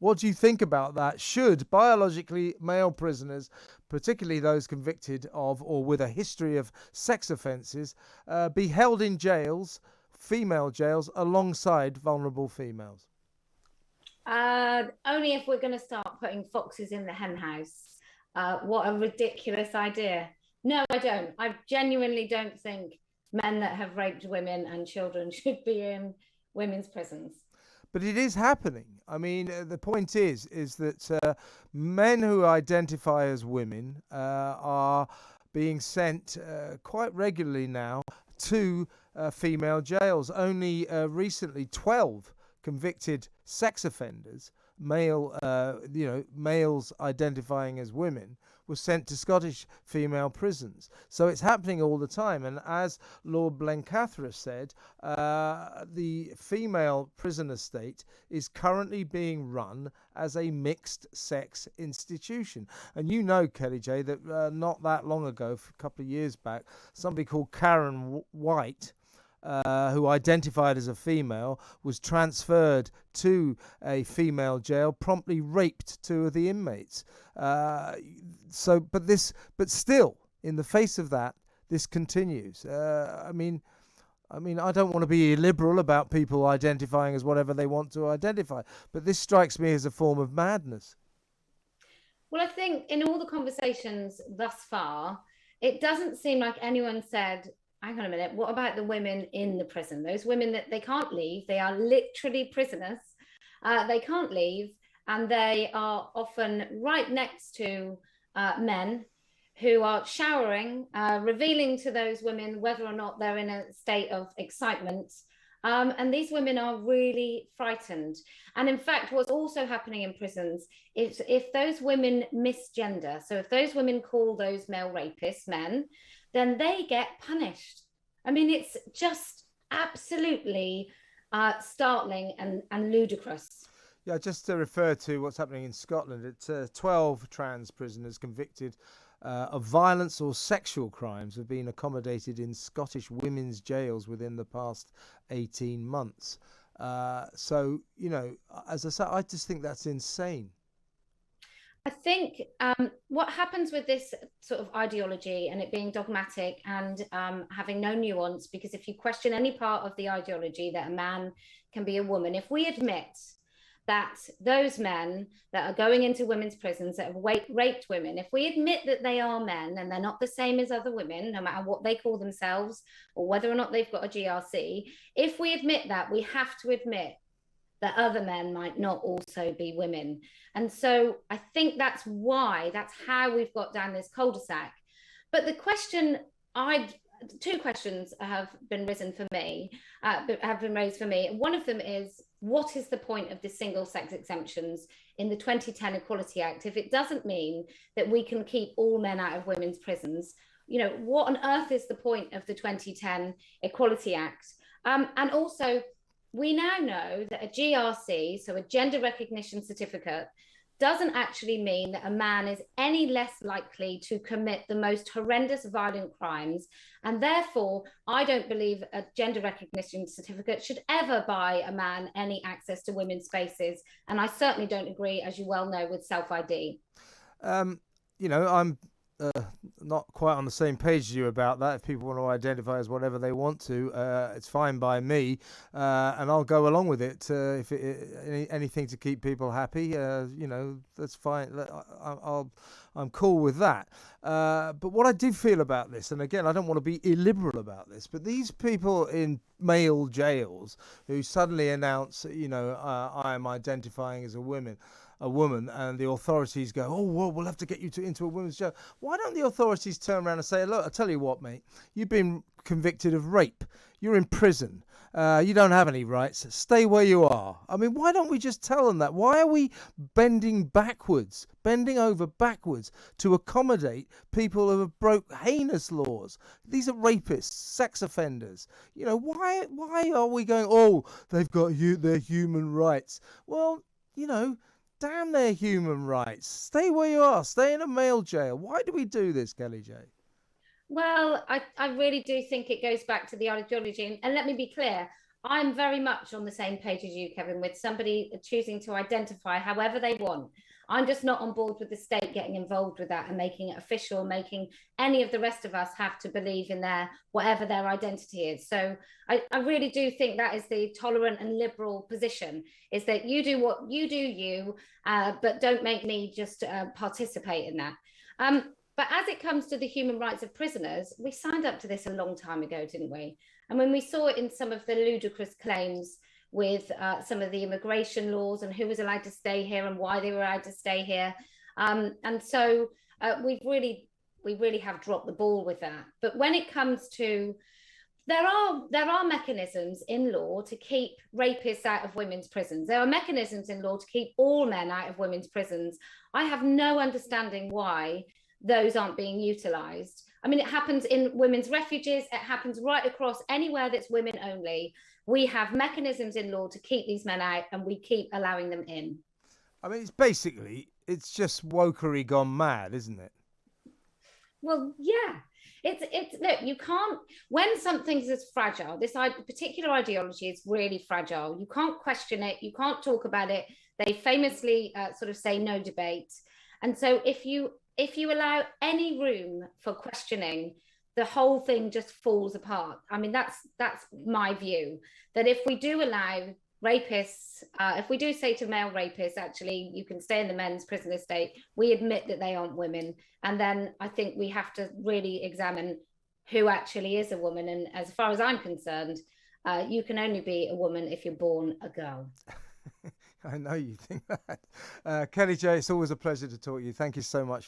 what do you think about that? Should biologically male prisoners, particularly those convicted of or with a history of sex offences, be held in jails, female jails, alongside vulnerable females? Only if we're going to start putting foxes in the hen house. What a ridiculous idea. No, I don't. I genuinely don't think men that have raped women and children should be in women's prisons. But it is happening. I mean, the point is that men who identify as women are being sent quite regularly now to female jails. Only recently, 12 convicted sex offenders, males identifying as women, were sent to Scottish female prisons. So it's happening all the time. And as Lord Blencathra said, the female prison estate is currently being run as a mixed sex institution. And you know, Kellie Jay, that not that long ago, a couple of years back, somebody called Karen White, who identified as a female, was transferred to a female jail, promptly raped two of the inmates. But still, in the face of that, this continues. I mean, I don't want to be illiberal about people identifying as whatever they want to identify, but this strikes me as a form of madness. Well, I think in all the conversations thus far, it doesn't seem like anyone said, hang on a minute, what about the women in the prison? Those women that they can't leave, they are literally prisoners. They can't leave, and they are often right next to men who are showering, revealing to those women whether or not they're in a state of excitement. And these women are really frightened. And in fact, what's also happening in prisons is if those women misgender, so if those women call those male rapists men, then they get punished. I mean, it's just absolutely startling and ludicrous. Yeah, just to refer to what's happening in Scotland, it's 12 trans prisoners convicted of violence or sexual crimes have been accommodated in Scottish women's jails within the past 18 months. So, you know, as I said, I just think that's insane. I think what happens with this sort of ideology and it being dogmatic and having no nuance, because if you question any part of the ideology that a man can be a woman, if we admit that those men that are going into women's prisons that have raped women, if we admit that they are men and they're not the same as other women, no matter what they call themselves or whether or not they've got a GRC, if we admit that, we have to admit that other men might not also be women. And so I think that's how we've got down this cul-de-sac. But the question, two questions have been raised for me. One of them is, what is the point of the single sex exemptions in the 2010 Equality Act if it doesn't mean that we can keep all men out of women's prisons? You know, what on earth is the point of the 2010 Equality Act? And also, we now know that a GRC, so a gender recognition certificate, doesn't actually mean that a man is any less likely to commit the most horrendous violent crimes. And therefore, I don't believe a gender recognition certificate should ever buy a man any access to women's spaces. And I certainly don't agree, as you well know, with self-ID. You know, I'm not quite on the same page as you about that. If people want to identify as whatever they want to, it's fine by me, and I'll go along with it. If anything to keep people happy, you know, that's fine. I'm cool with that. But what I do feel about this, and again, I don't want to be illiberal about this, but these people in male jails who suddenly announce, you know, I am identifying as a woman, and the authorities go, oh, well, we'll have to get you into a women's jail. Why don't the authorities turn around and say, look, I'll tell you what, mate, you've been convicted of rape. You're in prison. You don't have any rights. Stay where you are. I mean, why don't we just tell them that? Why are we bending over backwards to accommodate people who have broke heinous laws? These are rapists, sex offenders. You know, why are we going, oh, they've got their human rights? Well, you know, damn their human rights. Stay where you are. Stay in a male jail. Why do we do this, Kellie Jay? Well, I really do think it goes back to the ideology. And let me be clear. I'm very much on the same page as you, Kevin, with somebody choosing to identify however they want. I'm just not on board with the state getting involved with that and making it official, making any of the rest of us have to believe in their whatever their identity is. So I really do think that is the tolerant and liberal position, is that you do what you do, but don't make me just participate in that. But as it comes to the human rights of prisoners, we signed up to this a long time ago, didn't we? And when we saw it in some of the ludicrous claims with some of the immigration laws and who was allowed to stay here and why they were allowed to stay here. And so we really have dropped the ball with that. But when it comes to, there are mechanisms in law to keep rapists out of women's prisons. There are mechanisms in law to keep all men out of women's prisons. I have no understanding why those aren't being utilized. I mean, it happens in women's refuges. It happens right across anywhere that's women only. We have mechanisms in law to keep these men out, and we keep allowing them in. I mean, it's just wokery gone mad, isn't it? Well, yeah. It's look, you can't, when something's as fragile, this particular ideology is really fragile. You can't question it. You can't talk about it. They famously sort of say no debate. And so if you allow any room for questioning, the whole thing just falls apart. I mean, that's my view, that if we do allow rapists, if we do say to male rapists, actually, you can stay in the men's prison estate, we admit that they aren't women. And then I think we have to really examine who actually is a woman. And as far as I'm concerned, you can only be a woman if you're born a girl. I know you think that. Kellie Jay, it's always a pleasure to talk to you. Thank you so much.